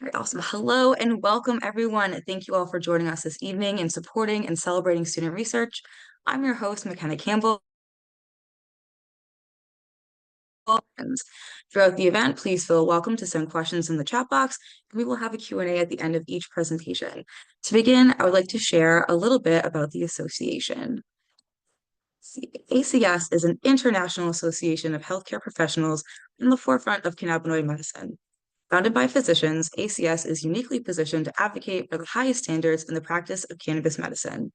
All right, awesome. Hello and welcome, everyone. Thank you all for joining us this evening and supporting and celebrating student research. I'm your host, McKenna Campbell. Throughout the event, please feel welcome to send questions in the chat box, and we will have a Q&A at the end of each presentation. To begin, I would like to share a little bit about the association. ACS is an international association of healthcare professionals in the forefront of cannabinoid medicine. Founded by physicians, ACS is uniquely positioned to advocate for the highest standards in the practice of cannabis medicine.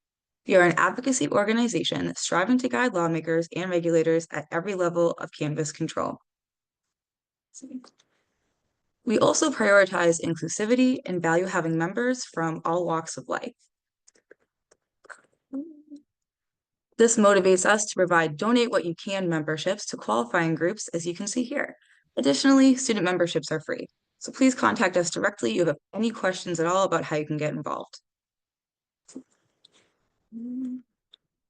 We are an advocacy organization striving to guide lawmakers and regulators at every level of cannabis control. We also prioritize inclusivity and value having members from all walks of life. This motivates us to provide Donate What You Can memberships to qualifying groups, as you can see here. Additionally, student memberships are free. So please contact us directly if you have any questions at all about how you can get involved.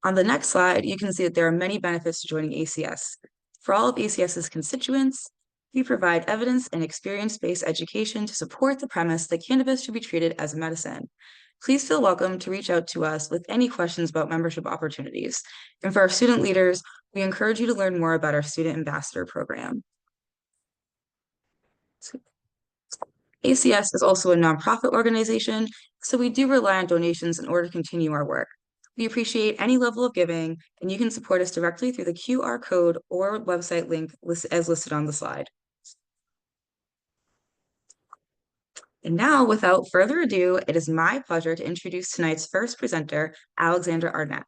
On the next slide, you can see that there are many benefits to joining ACS. For all of ACS's constituents, we provide evidence and experience-based education to support the premise that cannabis should be treated as a medicine. Please feel welcome to reach out to us with any questions about membership opportunities. And for our student leaders, we encourage you to learn more about our Student Ambassador program. ACS is also a nonprofit organization, so we do rely on donations in order to continue our work. We appreciate any level of giving, and you can support us directly through the QR code or website link as listed on the slide. And now, without further ado, it is my pleasure to introduce tonight's first presenter, Alexandra Arnett.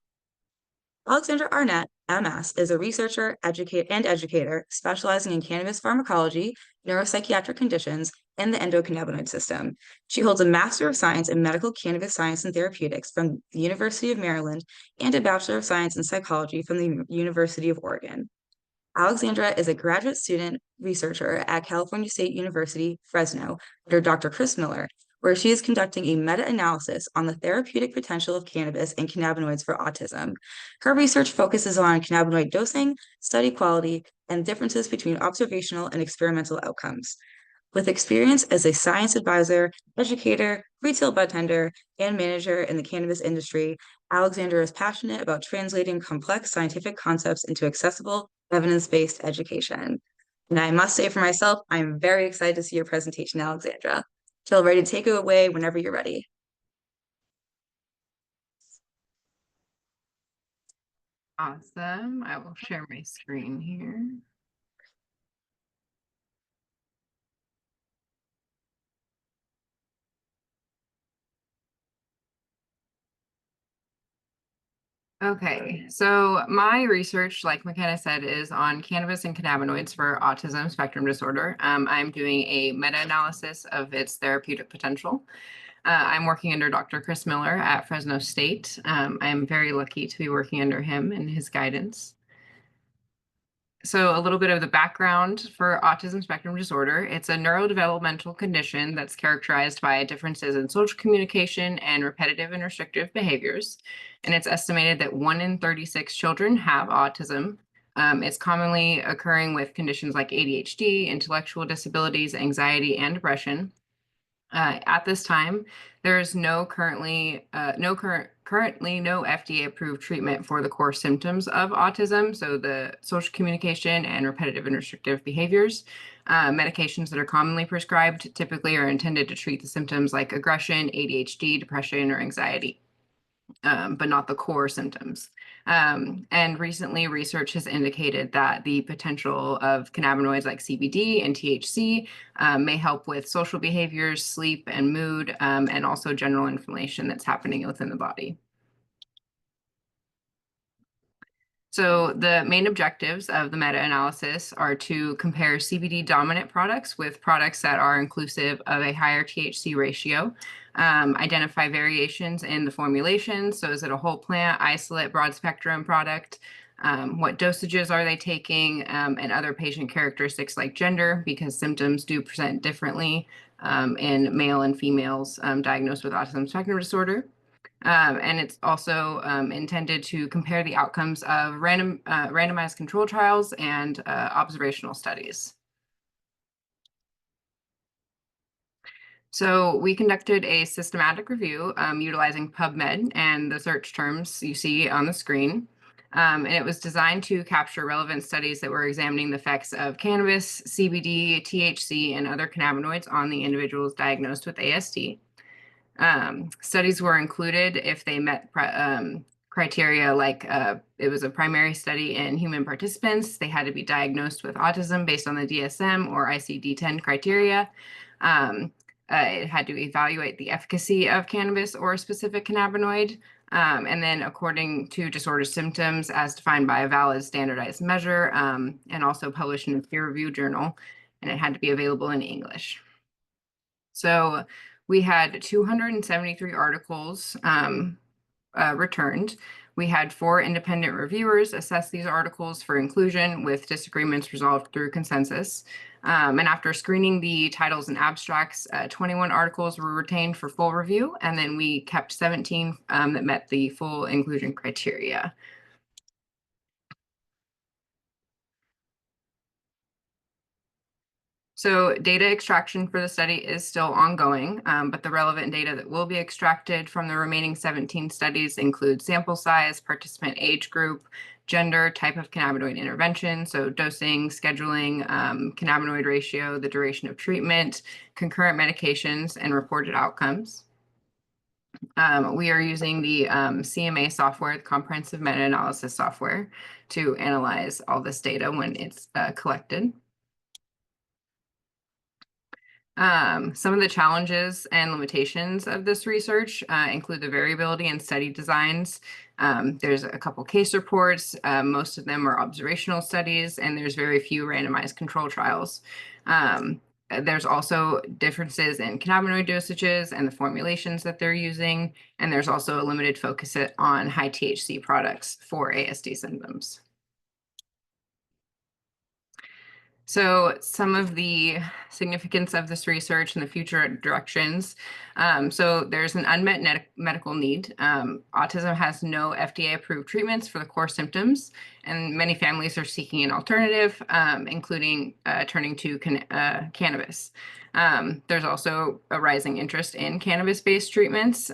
Alexandra Arnett, MS, is a researcher, educator specializing in cannabis pharmacology, neuropsychiatric conditions, and the endocannabinoid system. She holds a Master of Science in Medical Cannabis Science and Therapeutics from the University of Maryland and a Bachelor of Science in Psychology from the University of Oregon. Alexandra is a graduate student researcher at California State University, Fresno, under Dr. Chris Miller, where she is conducting a meta-analysis on the therapeutic potential of cannabis and cannabinoids for autism. Her research focuses on cannabinoid dosing, study quality, and differences between observational and experimental outcomes. With experience as a science advisor, educator, retail bartender, and manager in the cannabis industry, Alexandra is passionate about translating complex scientific concepts into accessible, evidence-based education. And I must say for myself, I'm very excited to see your presentation, Alexandra. Feel ready to take it away whenever you're ready. Awesome. I will share my screen here. Okay, so my research, like McKenna said, is on cannabis and cannabinoids for autism spectrum disorder. I'm doing a meta-analysis of its therapeutic potential. I'm working under Dr. Chris Miller at Fresno State. I am very lucky to be working under him and his guidance. So a little bit of the background for autism spectrum disorder. It's a neurodevelopmental condition that's characterized by differences in social communication and repetitive and restrictive behaviors. And it's estimated that 1 in 36 children have autism. It's commonly occurring with conditions like ADHD, intellectual disabilities, anxiety, and depression. At this time, there is currently no FDA-approved treatment for the core symptoms of autism, so the social communication and repetitive and restrictive behaviors. Medications that are commonly prescribed typically are intended to treat the symptoms like aggression, ADHD, depression, or anxiety, but not the core symptoms. And recently, research has indicated that the potential of cannabinoids like CBD and THC may help with social behaviors, sleep, and mood, and also general inflammation that's happening within the body. So the main objectives of the meta-analysis are to compare CBD dominant products with products that are inclusive of a higher THC ratio, identify variations in the formulation. So is it a whole plant, isolate, broad spectrum product? What dosages are they taking, and other patient characteristics like gender, because symptoms do present differently in male and females diagnosed with autism spectrum disorder. And it's also intended to compare the outcomes of randomized control trials and observational studies. So we conducted a systematic review utilizing PubMed and the search terms you see on the screen. And it was designed to capture relevant studies that were examining the effects of cannabis, CBD, THC, and other cannabinoids on the individuals diagnosed with ASD. Studies were included if they met criteria like it was a primary study in human participants. They had to be diagnosed with autism based on the DSM or ICD-10 criteria. It had to evaluate the efficacy of cannabis or a specific cannabinoid. And then according to disorder symptoms as defined by a valid standardized measure, and also published in a peer-reviewed journal, and it had to be available in English. So we had 273 articles returned. We had 4 independent reviewers assess these articles for inclusion with disagreements resolved through consensus. And after screening the titles and abstracts, 21 articles were retained for full review, and then we kept 17 that met the full inclusion criteria. So data extraction for the study is still ongoing, but the relevant data that will be extracted from the remaining 17 studies include sample size, participant age group, gender, type of cannabinoid intervention, so dosing, scheduling, cannabinoid ratio, the duration of treatment, concurrent medications, and reported outcomes. We are using the CMA software, the comprehensive meta-analysis software, to analyze all this data when it's collected. Some of the challenges and limitations of this research include the variability in study designs. There's a couple case reports. Most of them are observational studies, and there's very few randomized control trials. There's also differences in cannabinoid dosages and the formulations that they're using, and there's also a limited focus on high THC products for ASD symptoms. So some of the significance of this research and the future directions. So there's an unmet medical need. Autism has no FDA-approved treatments for the core symptoms, and many families are seeking an alternative, including turning to cannabis. There's also a rising interest in cannabis-based treatments.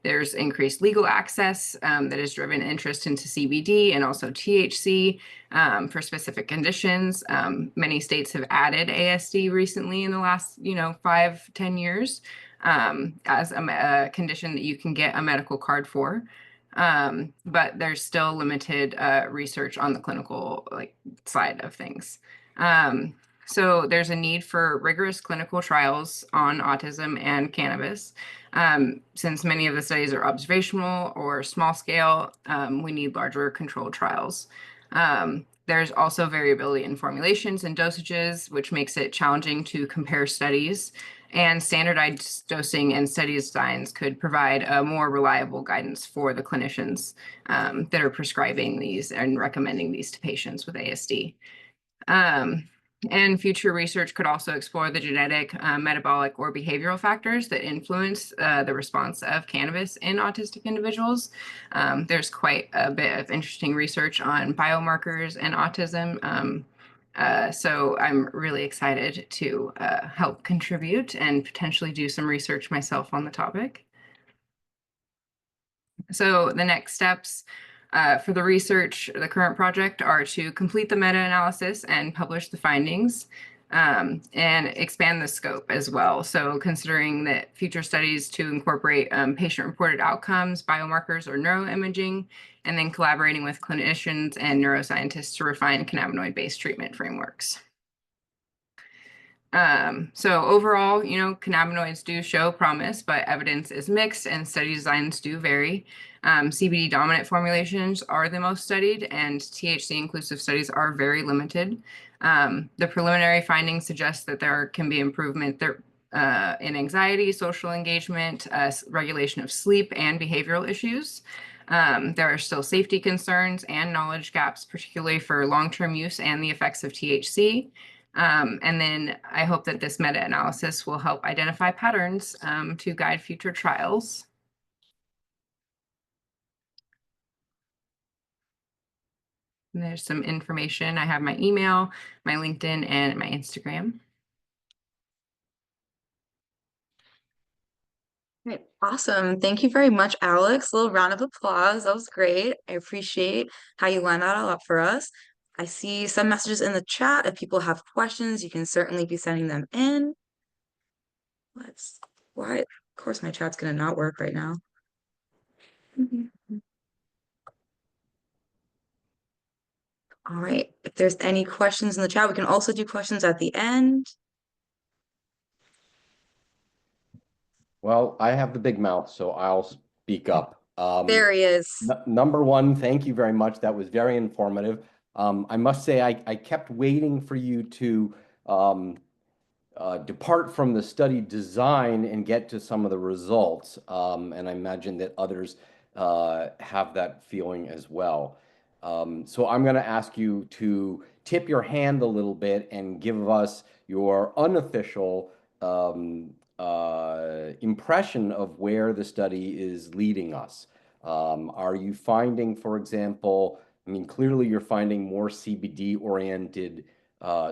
There's increased legal access that has driven interest into CBD and also THC for specific conditions. Many states have added ASD recently in the last, 5-10 years as a condition that you can get a medical card for. But there's still limited research on the clinical side of things. So there's a need for rigorous clinical trials on autism and cannabis. Since many of the studies are observational or small scale, we need larger controlled trials. There's also variability in formulations and dosages, which makes it challenging to compare studies. And standardized dosing and study designs could provide a more reliable guidance for the clinicians that are prescribing these and recommending these to patients with ASD. And future research could also explore the genetic, metabolic, or behavioral factors that influence the response of cannabis in autistic individuals. There's quite a bit of interesting research on biomarkers and autism. So I'm really excited to help contribute and potentially do some research myself on the topic. So the next steps for the research, the current project, are to complete the meta-analysis and publish the findings, and expand the scope as well. So considering that future studies to incorporate patient-reported outcomes, biomarkers, or neuroimaging, and then collaborating with clinicians and neuroscientists to refine cannabinoid-based treatment frameworks. So overall, cannabinoids do show promise, but evidence is mixed and study designs do vary. CBD dominant formulations are the most studied, and THC inclusive studies are very limited. The preliminary findings suggest that there can be improvement there in anxiety, social engagement, regulation of sleep, and behavioral issues. There are still safety concerns and knowledge gaps, particularly for long-term use and the effects of THC. And then I hope that this meta-analysis will help identify patterns to guide future trials. And there's some information. I have my email, my LinkedIn, and my Instagram. Right. Awesome. Thank you very much, Alex. A little round of applause. That was great. I appreciate how you lined that all up for us. I see some messages in the chat. If people have questions, you can certainly be sending them in. Let's, why? Of course, my chat's gonna not work right now. Mhm. All right. If there's any questions in the chat, we can also do questions at the end. Well, I have the big mouth, so I'll speak up. There he is. Number one, thank you very much. That was very informative. I must say, I kept waiting for you to um, depart from the study design and get to some of the results. And I imagine that others have that feeling as well. So I'm going to ask you to tip your hand a little bit and give us your unofficial impression of where the study is leading us. Are you finding, for example, I mean, clearly you're finding more CBD oriented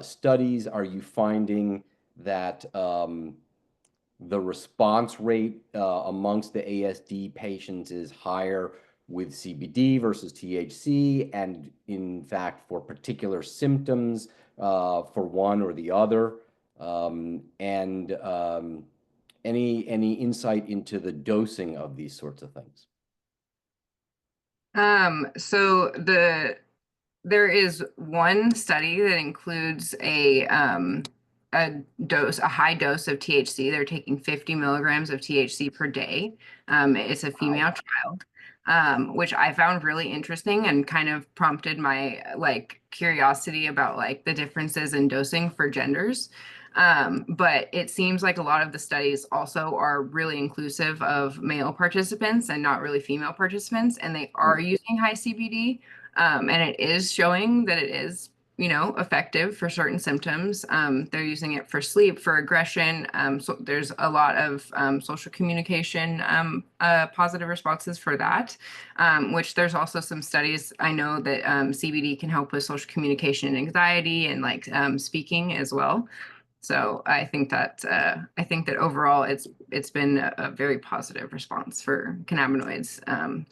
studies. Are you finding that the response rate amongst the ASD patients is higher with CBD versus THC, and in fact, for particular symptoms for one or the other? And any insight into the dosing of these sorts of things? So there is one study that includes a high dose of THC. They're taking 50 milligrams of THC per day. It's a female child, which I found really interesting and kind of prompted my like curiosity about like the differences in dosing for genders. But it seems like a lot of the studies also are really inclusive of male participants and not really female participants, and they are using high CBD. And it is showing that it is, effective for certain symptoms. They're using it for sleep, for aggression. So there's a lot of social communication positive responses for that, which there's also some studies. I know that CBD can help with social communication and anxiety and like speaking as well. So I think that overall it's been a very positive response for cannabinoids,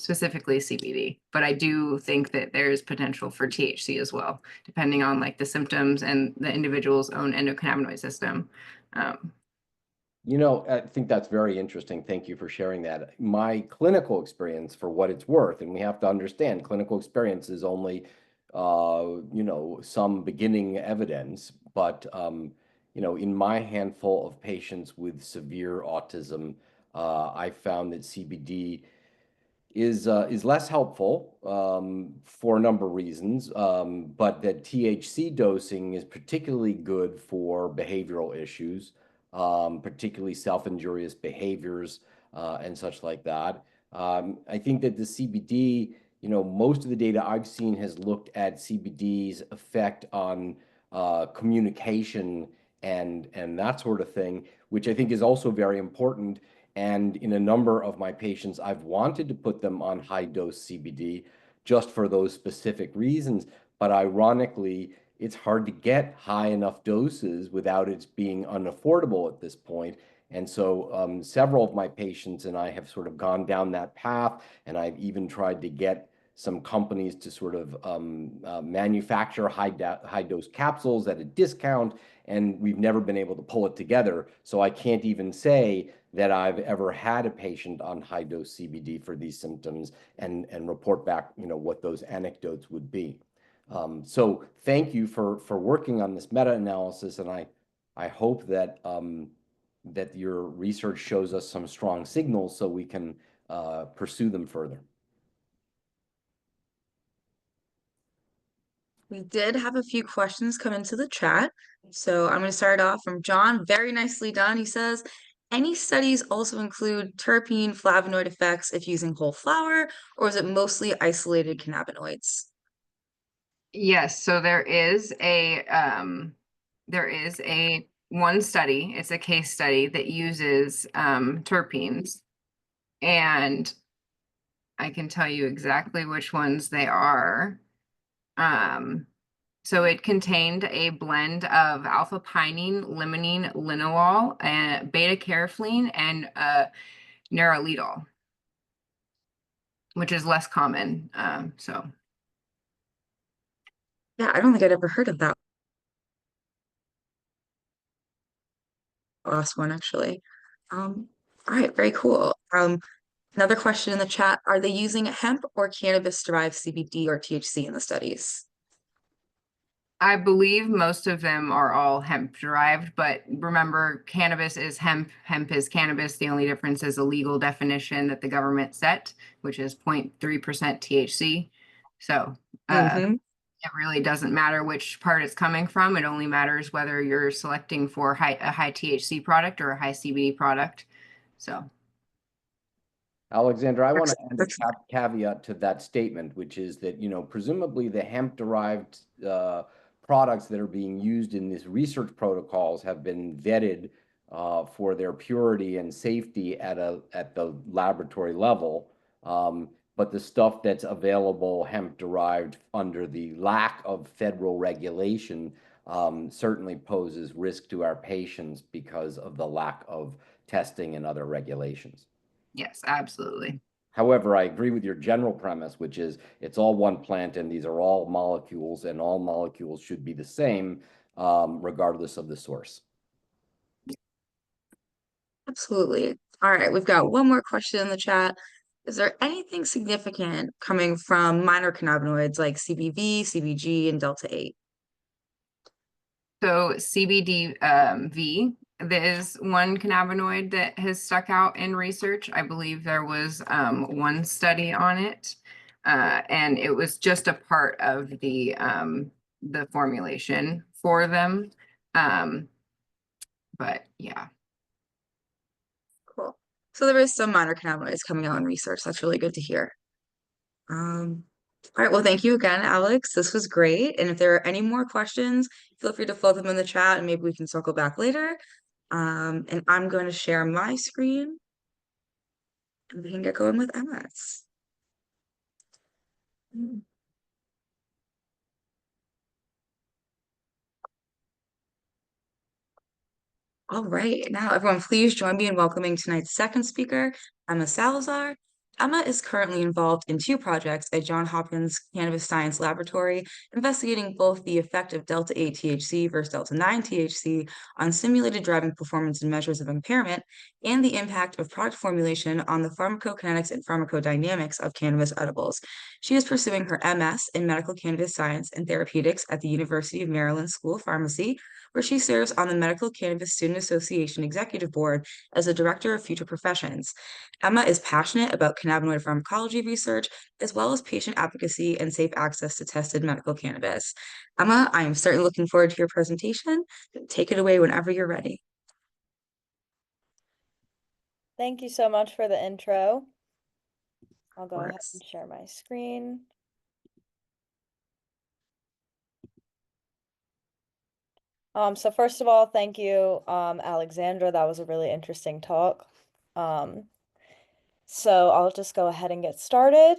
specifically CBD. But I do think that there is potential for THC as well, depending on like the symptoms and the individual's own endocannabinoid system. I think that's very interesting. Thank you for sharing that. My clinical experience, for what it's worth, and we have to understand clinical experience is only, some beginning evidence, but, in my handful of patients with severe autism, I found that CBD is less helpful for a number of reasons, but that THC dosing is particularly good for behavioral issues, particularly self-injurious behaviors and such like that. I think that the CBD, most of the data I've seen has looked at CBD's effect on communication and that sort of thing, which I think is also very important. And in a number of my patients, I've wanted to put them on high dose CBD just for those specific reasons. But ironically, it's hard to get high enough doses without it being unaffordable at this point. And so several of my patients and I have sort of gone down that path. And I've even tried to get some companies to sort of manufacture high dose capsules at a discount. And we've never been able to pull it together. So I can't even say that I've ever had a patient on high dose CBD for these symptoms and report back, what those anecdotes would be. So thank you for working on this meta-analysis, and I hope that that your research shows us some strong signals so we can pursue them further. We did have a few questions come into the chat. So I'm going to start off from John. Very nicely done. He says, any studies also include terpene flavonoid effects if using whole flower, or is it mostly isolated cannabinoids? Yes, so there is a one study, it's a case study that uses terpenes, and I can tell you exactly which ones they are. So it contained a blend of alpha pinene, limonene, linalool, and beta carotene, and nerolidol, which is less common. So Yeah, I don't think I'd ever heard of that last one actually. All right, very cool. Another question in the chat, are they using hemp or cannabis-derived CBD or THC in the studies? I believe most of them are all hemp derived, but remember, cannabis is hemp, hemp is cannabis. The only difference is a legal definition that the government set, which is 0.3% THC. So Mm-hmm. it really doesn't matter which part it's coming from. It only matters whether you're selecting for a high THC product or a high CBD product. So Alexandra, I want to add a Excellent. caveat to that statement, which is that, presumably the hemp-derived products that are being used in these research protocols have been vetted for their purity and safety at the laboratory level. But the stuff that's available hemp-derived under the lack of federal regulation certainly poses risk to our patients because of the lack of testing and other regulations. yes, absolutely. However, I agree with your general premise, which is it's all one plant and these are all molecules, and all molecules should be the same, regardless of the source. Absolutely. All right, we've got one more question in the chat. Is there anything significant coming from minor cannabinoids like CBV, CBG, and delta 8? So CBD V, there's one cannabinoid that has stuck out in research. I believe there was one study on it, and it was just a part of the formulation for them. But yeah. Cool. So there is some minor cannabinoids coming out in research. That's really good to hear. All right, well, thank you again, Alex. This was great. And if there are any more questions, feel free to float them in the chat and maybe we can circle back later. And I'm going to share my screen and we can get going with MS. All right, now everyone, please join me in welcoming tonight's second speaker, Emma Salazar. Emma is currently involved in two projects at Johns Hopkins Cannabis Science Laboratory, investigating both the effect of delta-8 THC versus delta-9 THC on simulated driving performance and measures of impairment, and the impact of product formulation on the pharmacokinetics and pharmacodynamics of cannabis edibles. She is pursuing her MS in medical cannabis science and therapeutics at the University of Maryland School of Pharmacy, where she serves on the Medical Cannabis Student Association Executive Board as a Director of Future Professions. Emma is passionate about cannabinoid pharmacology research, as well as patient advocacy and safe access to tested medical cannabis. Emma, I am certainly looking forward to your presentation. Take it away whenever you're ready. Thank you so much for the intro. I'll go ahead course. and share my screen. So first of all, thank you, Alexandra. That was a really interesting talk. So I'll just go ahead and get started.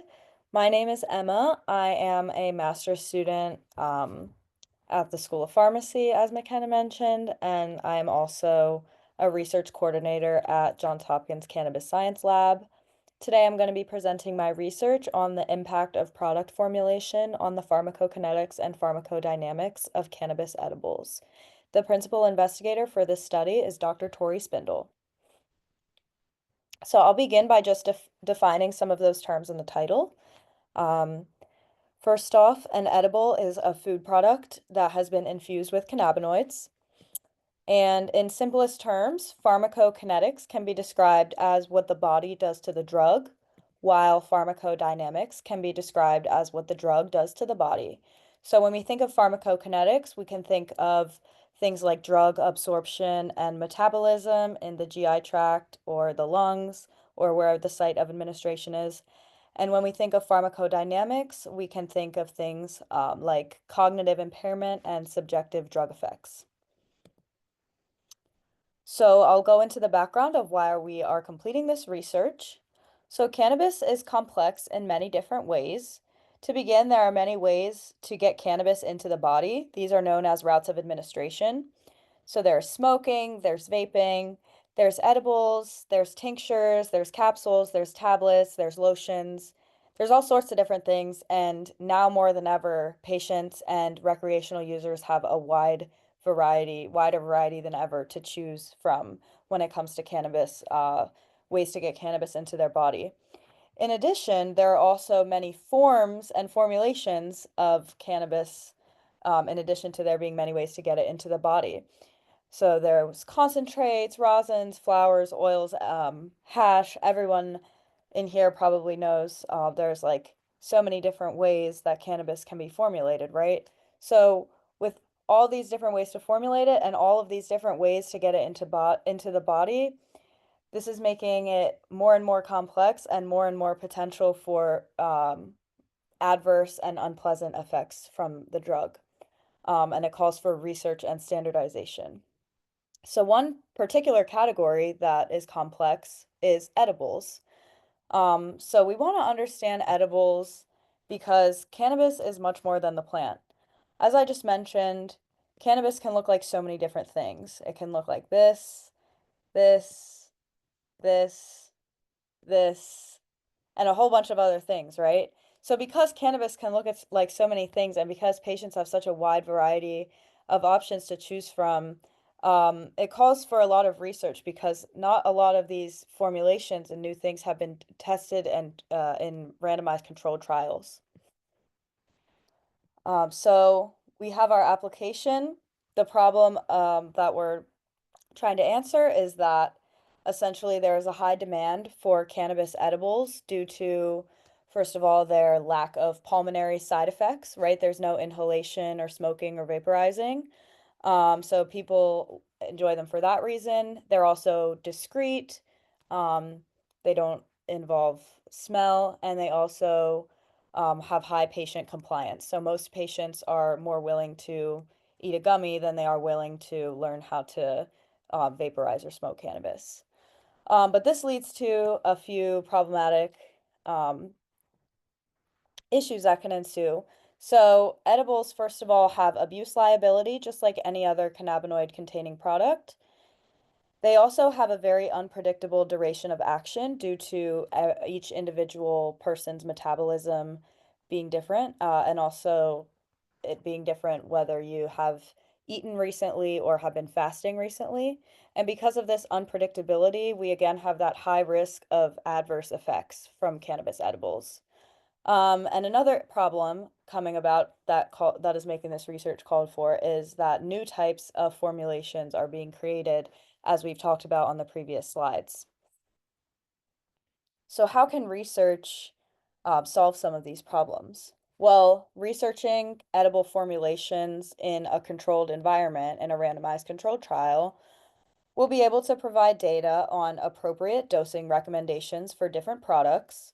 My name is Emma. I am a master's student at the School of Pharmacy, as McKenna mentioned, and I am also a research coordinator at Johns Hopkins Cannabis Science Lab. Today I'm going to be presenting my research on the impact of product formulation on the pharmacokinetics and pharmacodynamics of cannabis edibles. The principal investigator for this study is Dr. Tori Spindle. So I'll begin by just defining some of those terms in the title. First off, an edible is a food product that has been infused with cannabinoids. And in simplest terms, pharmacokinetics can be described as what the body does to the drug, while pharmacodynamics can be described as what the drug does to the body. So when we think of pharmacokinetics, we can think of things like drug absorption and metabolism in the GI tract or the lungs or where the site of administration is. And when we think of pharmacodynamics, we can think of things like cognitive impairment and subjective drug effects. So I'll go into the background of why we are completing this research. So cannabis is complex in many different ways. To begin, there are many ways to get cannabis into the body. These are known as routes of administration. So there's smoking, there's vaping, There's edibles, there's tinctures, there's capsules, there's tablets, there's lotions. There's all sorts of different things, and now more than ever, patients and recreational users have a wider variety than ever to choose from when it comes to cannabis, ways to get cannabis into their body. In addition, there are also many forms and formulations of cannabis, in addition to there being many ways to get it into the body. So there's concentrates, rosins, flowers, oils, hash. Everyone in here probably knows there's like so many different ways that cannabis can be formulated, right? So with all these different ways to formulate it and all of these different ways to get it into the body, this is making it more and more complex and more potential for adverse and unpleasant effects from the drug. And it calls for research and standardization. So one particular category that is complex is edibles. So we want to understand edibles because cannabis is much more than the plant. As I just mentioned, cannabis can look like so many different things. It can look like this, this, this, and a whole bunch of other things, right? So because cannabis can look at like so many things, and because patients have such a wide variety of options to choose from, it calls for a lot of research because not a lot of these formulations and new things have been tested and in randomized controlled trials. So we have our application. The problem that we're trying to answer is that essentially there is a high demand for cannabis edibles due to, first of all, their lack of pulmonary side effects, right? There's no inhalation or smoking or vaporizing. So people enjoy them for that reason. They're also discreet. They don't involve smell, and they also have high patient compliance. So most patients are more willing to eat a gummy than they are willing to learn how to vaporize or smoke cannabis. But this leads to a few problematic issues that can ensue. So edibles, first of all, have abuse liability, just like any other cannabinoid containing product. They also have a very unpredictable duration of action due to each individual person's metabolism being different, and also it being different whether you have eaten recently or have been fasting recently. And because of this unpredictability, we again have that high risk of adverse effects from cannabis edibles. And another problem coming about that is making this research called for is that new types of formulations are being created, as we've talked about on the previous slides. So how can research solve some of these problems? Well, researching edible formulations in a controlled environment in a randomized controlled trial will be able to provide data on appropriate dosing recommendations for different products.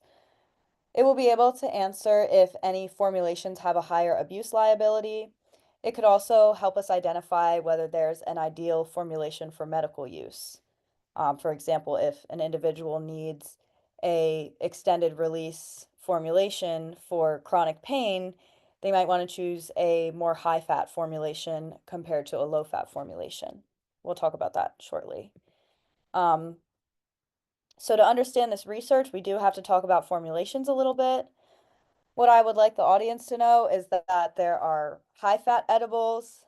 It will be able to answer if any formulations have a higher abuse liability. It could also help us identify whether there's an ideal formulation for medical use. For example, if an individual needs a extended release formulation for chronic pain, they might want to choose a more high fat formulation compared to a low fat formulation. We'll talk about that shortly. So to understand this research, we do have to talk about formulations a little bit. What I would like the audience to know is that there are high fat edibles.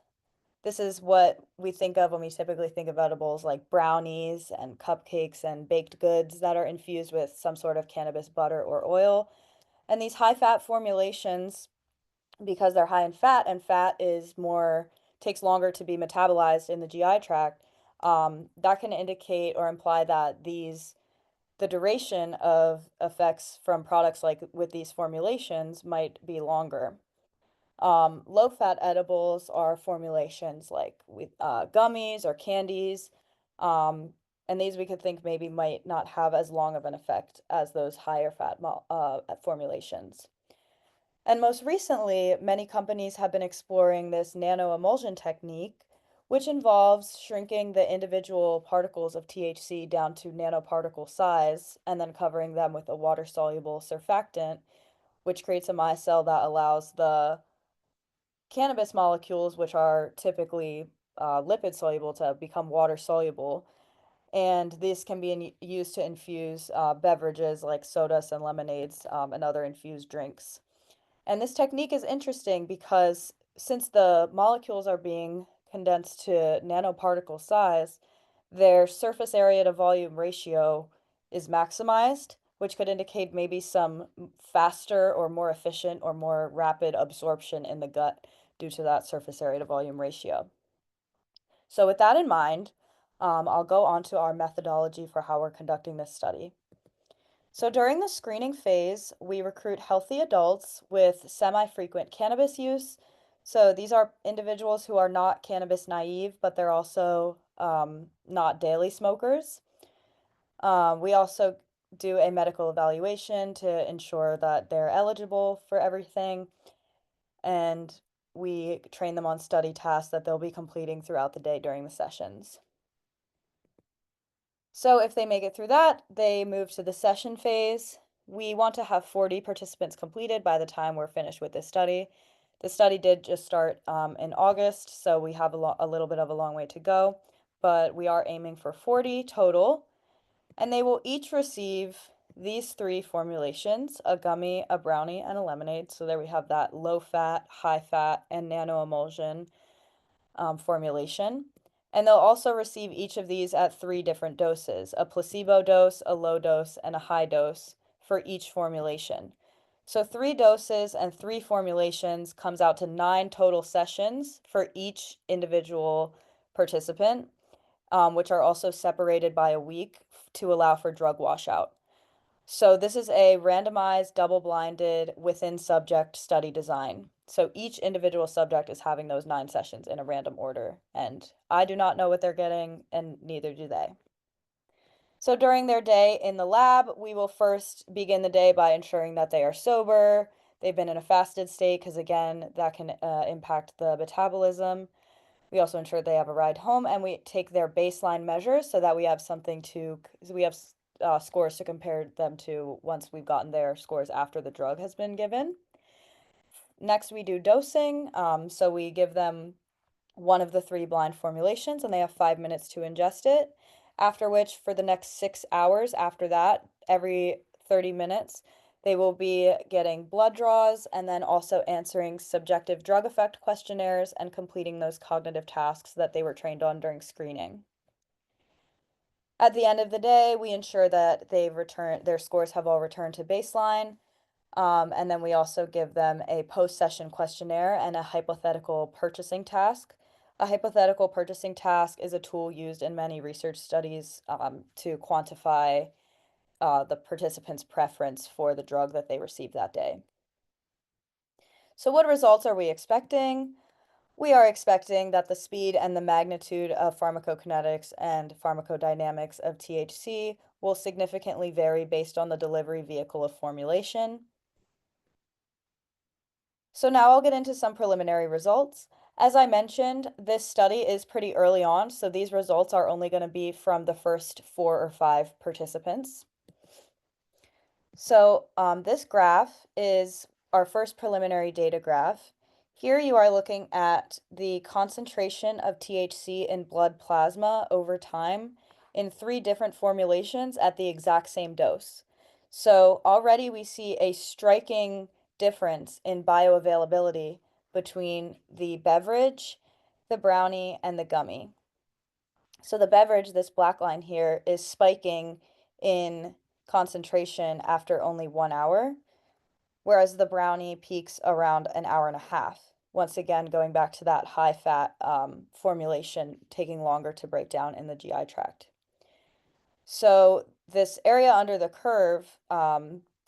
This is what we think of when we typically think of edibles like brownies and cupcakes and baked goods that are infused with some sort of cannabis butter or oil. And these high fat formulations, because they're high in fat and fat takes longer to be metabolized in the GI tract, that can indicate or imply that the duration of effects from products like with these formulations might be longer. Low-fat edibles are formulations like with gummies or candies, and these we could think maybe might not have as long of an effect as those higher fat formulations. And most recently, many companies have been exploring this nano-emulsion technique, which involves shrinking the individual particles of THC down to nanoparticle size and then covering them with a water-soluble surfactant, which creates a micelle that allows the cannabis molecules, which are typically lipid soluble, to become water soluble. and this can be used to infuse beverages like sodas and lemonades and other infused drinks. And this technique is interesting because since the molecules are being condensed to nanoparticle size, their surface area to volume ratio is maximized, which could indicate maybe some faster or more efficient or more rapid absorption in the gut due to that surface area to volume ratio. So with that in mind, I'll go on to our methodology for how we're conducting this study. So during the screening phase, we recruit healthy adults with semi-frequent cannabis use. So these are individuals who are not cannabis naive, but they're also not daily smokers. We also do a medical evaluation to ensure that they're eligible for everything, and we train them on study tasks that they'll be completing throughout the day during the sessions. So if they make it through that, they move to the session phase. We want to have 40 participants completed by the time we're finished with this study. The study did just start in August, so we have a little bit of a long way to go, but we are aiming for 40 total, and they will each receive these 3 formulations: a gummy, a brownie, and a lemonade. So there we have that low fat, high fat, and nano-emulsion formulation. And they'll also receive each of these at 3 different doses: a placebo dose, a low dose, and a high dose for each formulation. So 3 doses and 3 formulations comes out to 9 total sessions for each individual participant, which are also separated by a week to allow for drug washout. So this is a randomized, double-blinded, within-subject study design. So each individual subject is having those 9 sessions in a random order, and I do not know what they're getting, and neither do they. So during their day in the lab, we will first begin the day by ensuring that they are sober. They've been in a fasted state because, again, that can impact the metabolism. We also ensure they have a ride home, and we take their baseline measures so that we have scores to compare them to once we've gotten their scores after the drug has been given. Next, we do dosing. So we give them one of the 3 blind formulations, and they have 5 minutes to ingest it. After which, for the next 6 hours after that, every 30 minutes, they will be getting blood draws and then also answering subjective drug effect questionnaires and completing those cognitive tasks that they were trained on during screening. At the end of the day, we ensure that their scores have all returned to baseline. And then we also give them a post-session questionnaire and a hypothetical purchasing task. A hypothetical purchasing task is a tool used in many research studies to quantify the participant's preference for the drug that they received that day. So what results are we expecting? We are expecting that the speed and the magnitude of pharmacokinetics and pharmacodynamics of THC will significantly vary based on the delivery vehicle of formulation. So now I'll get into some preliminary results. As I mentioned, this study is pretty early on, so these results are only going to be from the first 4 or 5 participants. So this graph is our first preliminary data graph. Here you are looking at the concentration of THC in blood plasma over time in 3 different formulations at the exact same dose. So already we see a striking difference in bioavailability between the beverage, the brownie, and the gummy. So the beverage, this black line here, is spiking in concentration after only 1 hour, whereas the brownie peaks around an hour and a half. Once again, going back to that high fat formulation taking longer to break down in the GI tract. So this area under the curve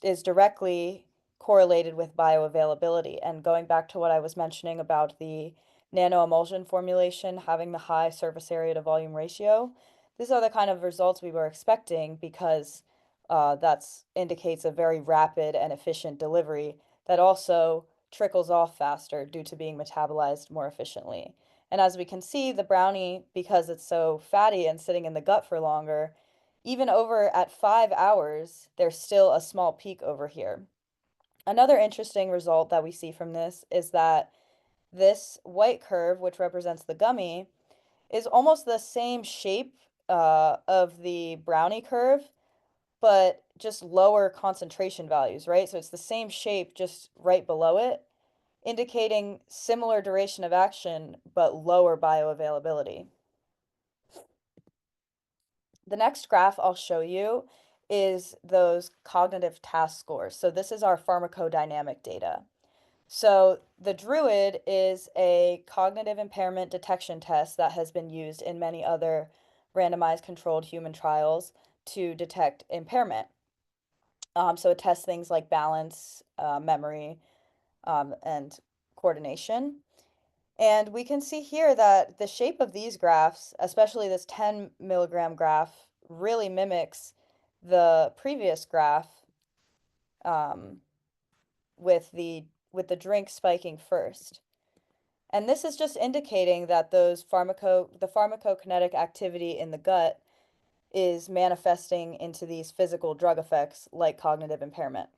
is directly correlated with bioavailability. And going back to what I was mentioning about the nano-emulsion formulation having the high surface area to volume ratio, these are the kind of results we were expecting because that indicates a very rapid and efficient delivery that also trickles off faster due to being metabolized more efficiently. And as we can see, the brownie, because it's so fatty and sitting in the gut for longer, even over at 5 hours, there's still a small peak over here. Another interesting result that we see from this is that this white curve, which represents the gummy, is almost the same shape of the brownie curve, but just lower concentration values, right? So it's the same shape, just right below it, indicating similar duration of action, but lower bioavailability. The next graph I'll show you is those cognitive task scores. So this is our pharmacodynamic data. So the Druid is a cognitive impairment detection test that has been used in many other randomized controlled human trials to detect impairment. So it tests things like balance, memory, and coordination. And we can see here that the shape of these graphs, especially this 10 milligram graph, really mimics the previous graph um, with the drink spiking first. And this is just indicating that the pharmacokinetic activity in the gut is manifesting into these physical drug effects like cognitive impairment.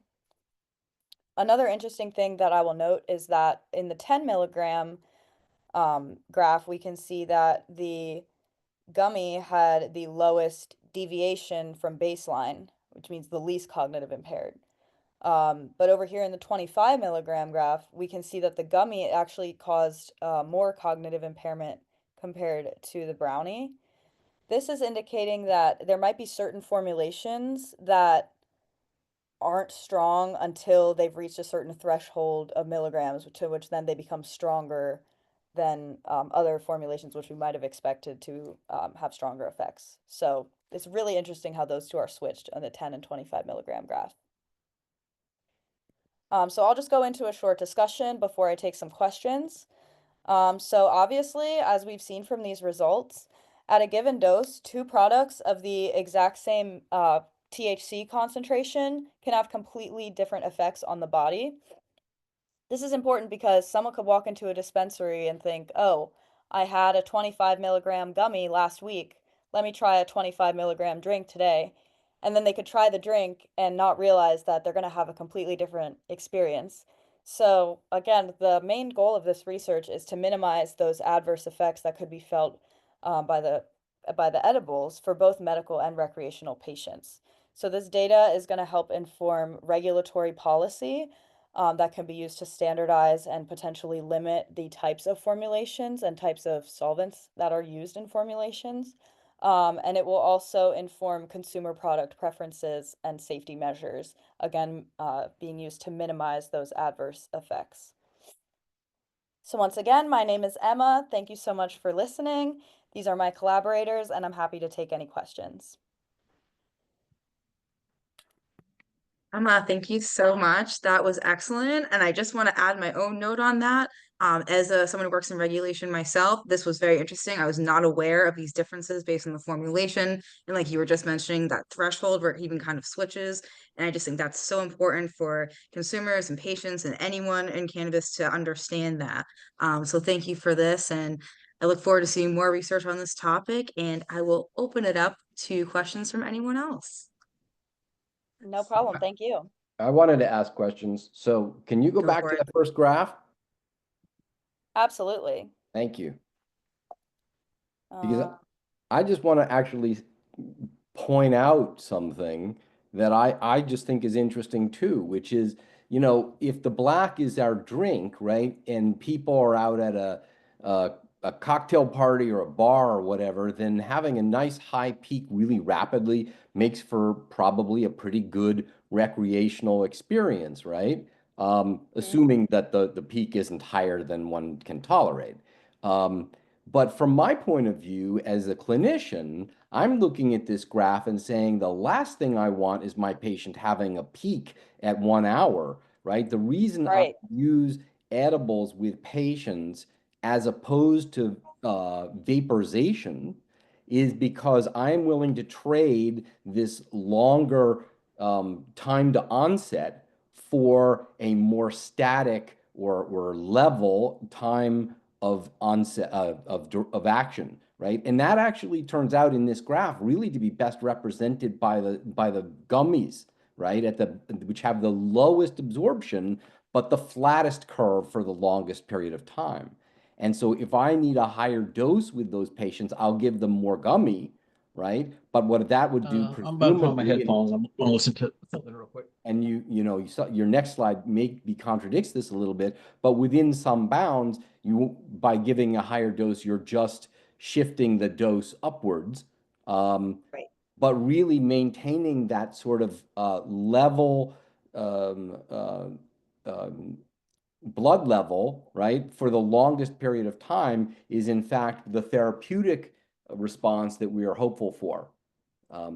Another interesting thing that I will note is that in the 10 milligram graph, we can see that the gummy had the lowest deviation from baseline, which means the least cognitive impaired. But over here in the 25 milligram graph, we can see that the gummy actually caused more cognitive impairment compared to the brownie. This is indicating that there might be certain formulations that aren't strong until they've reached a certain threshold of milligrams, to which then they become stronger than other formulations, which we might have expected to have stronger effects. So it's really interesting how those two are switched on the 10 and 25 milligram graph. So I'll just go into a short discussion before I take some questions. So obviously, as we've seen from these results, at a given dose, two products of the exact same THC concentration can have completely different effects on the body. This is important because someone could walk into a dispensary and think, oh, I had a 25 milligram gummy last week. Let me try a 25 milligram drink today. And then they could try the drink and not realize that they're going to have a completely different experience. So, again, the main goal of this research is to minimize those adverse effects that could be felt by the edibles for both medical and recreational patients. So this data is going to help inform regulatory policy that can be used to standardize and potentially limit the types of formulations and types of solvents that are used in formulations. And it will also inform consumer product preferences and safety measures, again, being used to minimize those adverse effects. So once again, my name is Emma. Thank you so much for listening. These are my collaborators, and I'm happy to take any questions. Emma, thank you so much. That was excellent. And I just want to add my own note on that. As someone who works in regulation myself, this was very interesting. I was not aware of these differences based on the formulation. And like you were just mentioning, that threshold where it even kind of switches. And I just think that's so important for consumers and patients and anyone in cannabis to understand that. So thank you for this. And I look forward to seeing more research on this topic. And I will open it up to questions from anyone else. No problem. Thank you. I wanted to ask questions. So can you go Go back for to it. the first graph? Absolutely. Thank you. Because Uh, I just want to actually point out something that I just think is interesting too, which is, you know, if the black is our drink, right, and people are out at a cocktail party or a bar or whatever, then having a nice high peak really rapidly makes for probably a pretty good recreational experience, right? Assuming that the peak isn't higher than one can tolerate. But from my point of view as a clinician, I'm looking at this graph and saying the last thing I want is my patient having a peak at 1 hour, right? The reason I right. use edibles with patients as opposed to vaporization is because I'm willing to trade this longer time to onset for a more static or level time of onset of action, right? And that actually turns out in this graph really to be best represented by the gummies, right? Which have the lowest absorption, but the flattest curve for the longest period of time. And so if I need a higher dose with those patients, I'll give them more gummy, right? But what that would do I'm about to put on my presumably, headphones. I'm going to listen to something real quick. and you know, you saw your next slide maybe contradicts this a little bit, but within some bounds, you by giving a higher dose, you're just shifting the dose upwards. Right. But really maintaining that sort of level um, uh, um, blood level, right, for the longest period of time is in fact the therapeutic response that we are hopeful for.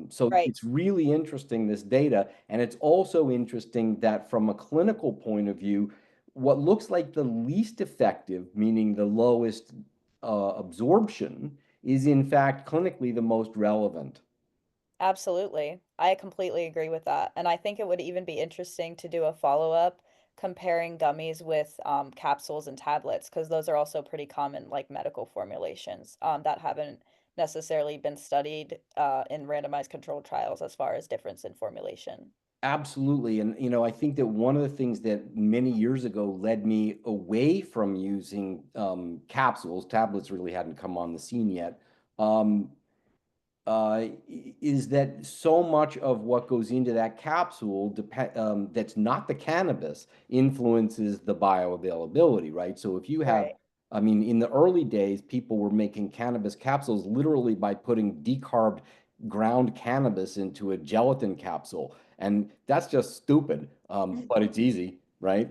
So Right. it's really interesting, this data, and it's also interesting that from a clinical point of view, what looks like the least effective, meaning the lowest absorption, is in fact clinically the most relevant. Absolutely. I completely agree with that. And I think it would even be interesting to do a follow-up comparing gummies with capsules and tablets, because those are also pretty common, like medical formulations that haven't necessarily been studied in randomized controlled trials as far as difference in formulation. Absolutely. And, you know, I think that one of the things that many years ago led me away from using capsules, tablets really hadn't come on the scene yet, um, is that so much of what goes into that capsule that's not the cannabis influences the bioavailability, right? So if you have, Right. I mean, in the early days, people were making cannabis capsules literally by putting decarbed ground cannabis into a gelatin capsule. And that's just stupid, but it's easy, right?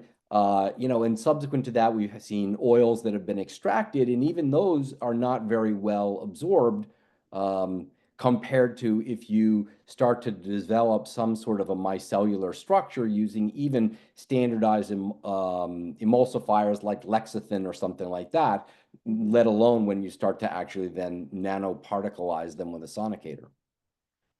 You know, and subsequent to that, we've seen oils that have been extracted, and even those are not very well absorbed. Um, Compared to if you start to develop some sort of a micellular structure using even standardized emulsifiers like lecithin or something like that, let alone when you start to actually then nanoparticleize them with a sonicator.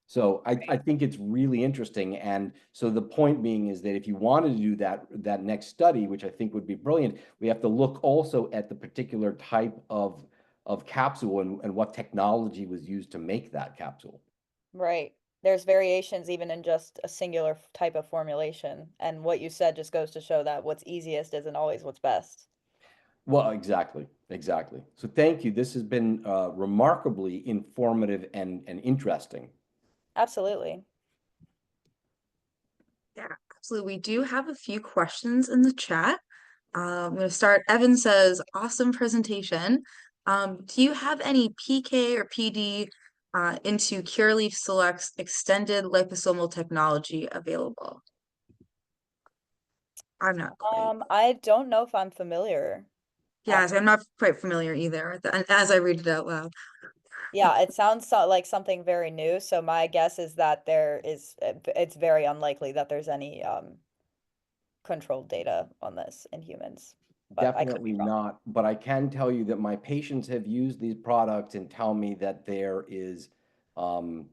So I think it's really interesting. And so the point being is that if you wanted to do that next study, which I think would be brilliant, we have to look also at the particular type of capsule and what technology was used to make that capsule. Right. There's variations even in just a singular type of formulation. And what you said just goes to show that what's easiest isn't always what's best. Well, exactly, exactly. So thank you. This has been remarkably informative and interesting. Absolutely. Yeah, absolutely. We do have a few questions in the chat. I'm going to start. Evan says, awesome presentation. Do you have any PK or PD into Cureleaf Select's extended liposomal technology available? I'm not quite. I don't know if I'm familiar. Yes, I'm not quite familiar either, as I read it out loud. Yeah, it sounds like something very new. So my guess is that it's very unlikely that there's any controlled data on this in humans, but I could be Definitely wrong. not, but I can tell you that my patients have used these products and tell me that there is um,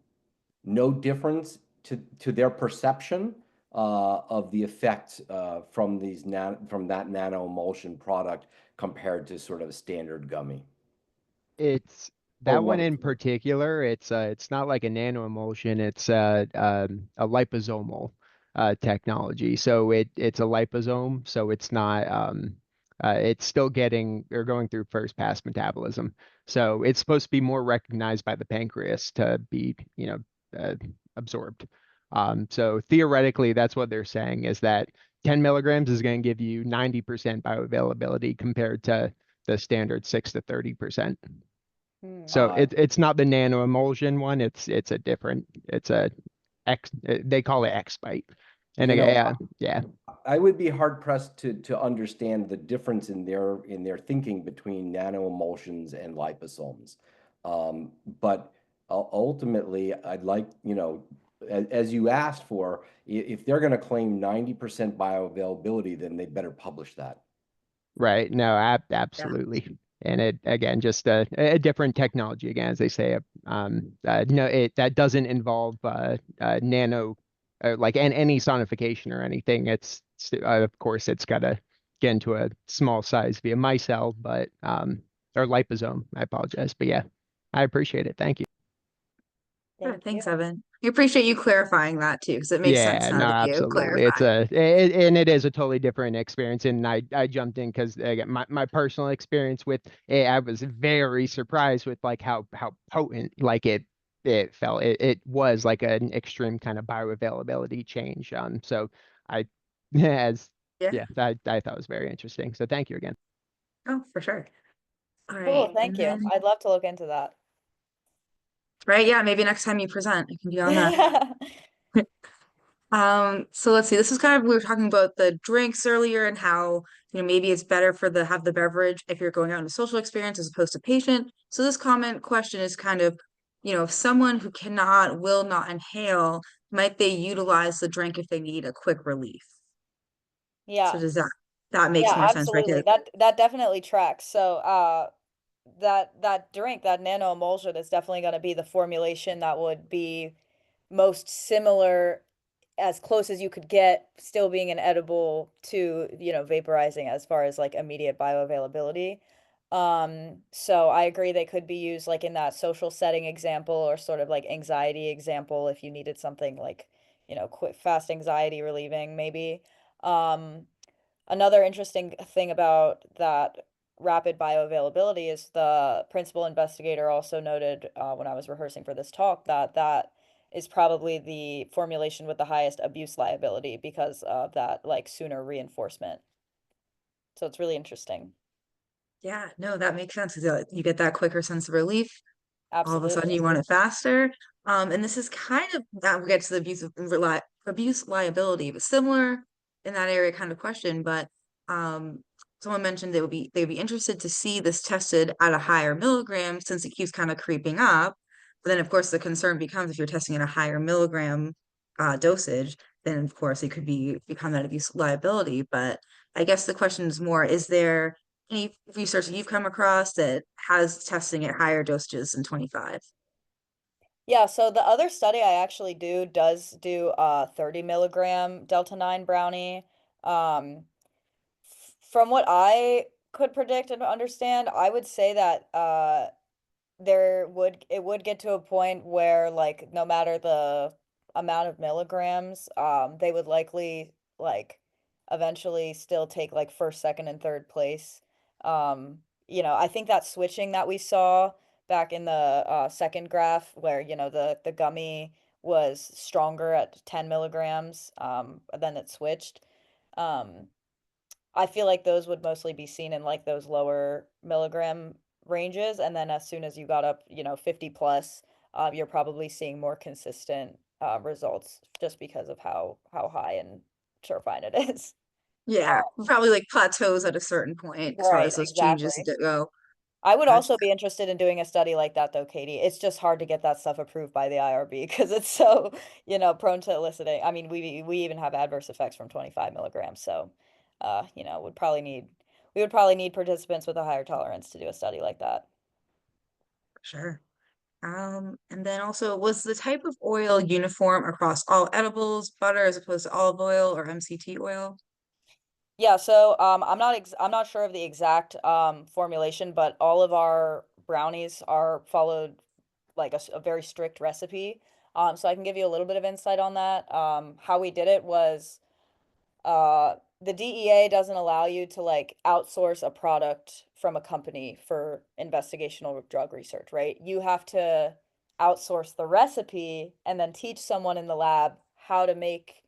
no difference to their perception of the effects from from that nano-emulsion product compared to sort of a standard gummy It's or that one in liposomal. particular. It's not like a nano-emulsion. It's a liposomal technology. So it's a liposome. So it's not it's still getting or going through first pass metabolism. So it's supposed to be more recognized by the pancreas to be absorbed. So theoretically, that's what they're saying is that 10 milligrams is going to give you 90% bioavailability compared to the standard 6 to 30%. Hmm. So it's not the nano emulsion one. It's a different. It's a X. They call it X bite. And You know, yeah. I would be hard pressed to understand the difference in their thinking between nano-emulsions and liposomes. But ultimately, I'd like, you know, as you asked for, if they're going to claim 90% bioavailability, then they better publish that. Right. No, Yeah. absolutely. And it again, just a different technology again, as they say. No, that doesn't involve nano, like any sonification or anything. Of course it's got to get into a small size via micelle, but or liposome. I apologize, but yeah, I appreciate it. Thank you. Sure, Thank you. thanks, Evan. I appreciate you clarifying that too, because it makes sense Yeah, now no, that you absolutely. clarified. And it is a totally different experience. And I jumped in because again, my personal experience with it, I was very surprised with like how potent like it felt it was like an extreme kind of bioavailability change. So I as Yeah. yeah, I thought it was very interesting. So thank you again. Oh, for sure. All Cool, right. thank And you. then, I'd love to look into that. right, yeah, maybe next time you present, I can be on that. So let's see, this is kind of, we were talking about the drinks earlier and how, maybe it's better for the have the beverage if you're going out on a social experience as opposed to patient. So this comment question is kind of, if someone who will not inhale, might they utilize the drink if they need a quick relief? So Yeah. does that makes Yeah, more sense, right? absolutely. That definitely tracks. So that drink, that nano-emulsion is definitely going to be the formulation that would be most similar, as close as you could get, still being an edible to, vaporizing as far as like immediate bioavailability. So I agree they could be used like in that social setting example or sort of like anxiety example if you needed something like, quick, fast anxiety relieving maybe. Um, Another interesting thing about that rapid bioavailability is the principal investigator also noted when I was rehearsing for this talk that that is probably the formulation with the highest abuse liability because of that like sooner reinforcement. So it's really interesting. Yeah, no, that makes sense. 'Cause, you get that quicker sense of relief. All of a sudden Absolutely. you want it faster. And this is kind of that we get to the abuse liability, but similar in that area kind of question. But someone mentioned they'd be interested to see this tested at a higher milligram since it keeps kind of creeping up. But then of course the concern becomes if you're testing at a higher milligram dosage, then of course it could become that abuse liability. But I guess the question is more, is there any research that you've come across that has testing at higher dosages than 25? Yeah, so the other study I actually does do 30 milligram Delta 9 brownie. Um, from what I could predict and understand, I would say that it would get to a point where like no matter the amount of milligrams, they would likely like eventually still take like first, second, and third place. I think that switching that we saw back in the second graph where, the gummy was stronger at 10 milligrams, then it switched. Um, I feel like those would mostly be seen in like those lower milligram ranges. And then as soon as you got up, 50 plus, you're probably seeing more consistent results just because of how high and surefire it is. Yeah, probably like plateaus at a certain point as far Right, as those changes exactly. go. I would Gotcha. also be interested in doing a study like that though, Katie. It's just hard to get that stuff approved by the IRB because it's so, prone to eliciting. I mean, we even have adverse effects from 25 milligrams. So, we would probably need participants with a higher tolerance to do a study like that. Sure. And then also, was the type of oil uniform across all edibles, butter as opposed to olive oil or MCT oil? Yeah, so I'm not sure of the exact formulation, but all of our brownies are followed like a very strict recipe. So I can give you a little bit of insight on that. How we did it was the DEA doesn't allow you to like outsource a product from a company for investigational drug research, right? You have to outsource the recipe and then teach someone in the lab how to make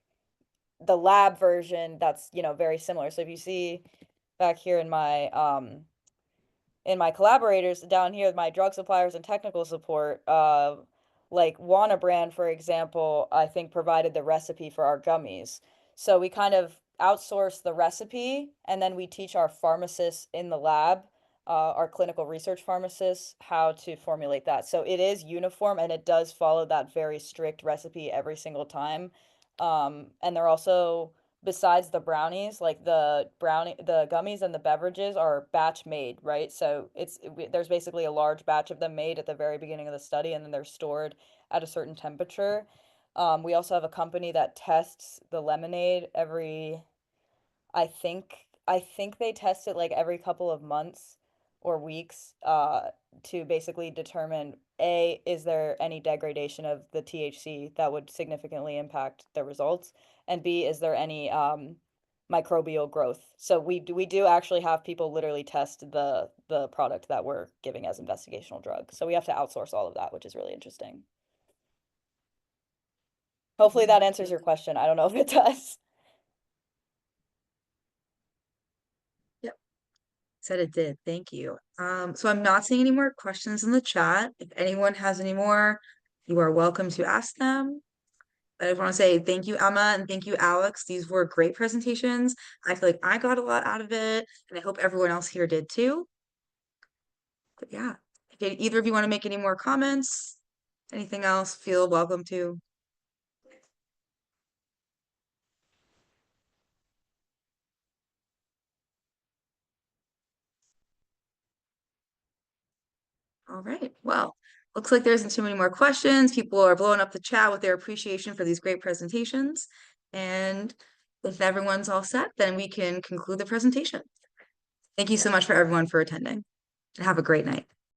the lab version that's, very similar. So if you see back here in my collaborators down here, my drug suppliers and technical support, like Wana brand, for example, I think provided the recipe for our gummies. So we kind of outsource the recipe and then we teach our pharmacists in the lab, our clinical research pharmacists, how to formulate that. So it is uniform and it does follow that very strict recipe every single time. And they're also, besides the brownies, like the gummies and the beverages are batch made, right? So there's basically a large batch of them made at the very beginning of the study, and then they're stored at a certain temperature. We also have a company that tests the lemonade I think they test it like every couple of months or weeks to basically determine A, is there any degradation of the THC that would significantly impact the results? And B, is there any microbial growth? So we do actually have people literally test the product that we're giving as investigational drug. So we have to outsource all of that, which is really interesting. Hopefully that answers your question. I don't know if it does. Said it did. Thank you. So I'm not seeing any more questions in the chat. If anyone has any more, you are welcome to ask them. I just want to say thank you, Emma, and thank you, Alex. These were great presentations. I feel like I got a lot out of it, and I hope everyone else here did too. But yeah, if either of you want to make any more comments, anything else, feel welcome to. All right. Well, looks like there isn't too many more questions. People are blowing up the chat with their appreciation for these great presentations. And if everyone's all set, then we can conclude the presentation. Thank you so much for everyone for attending, and have a great night.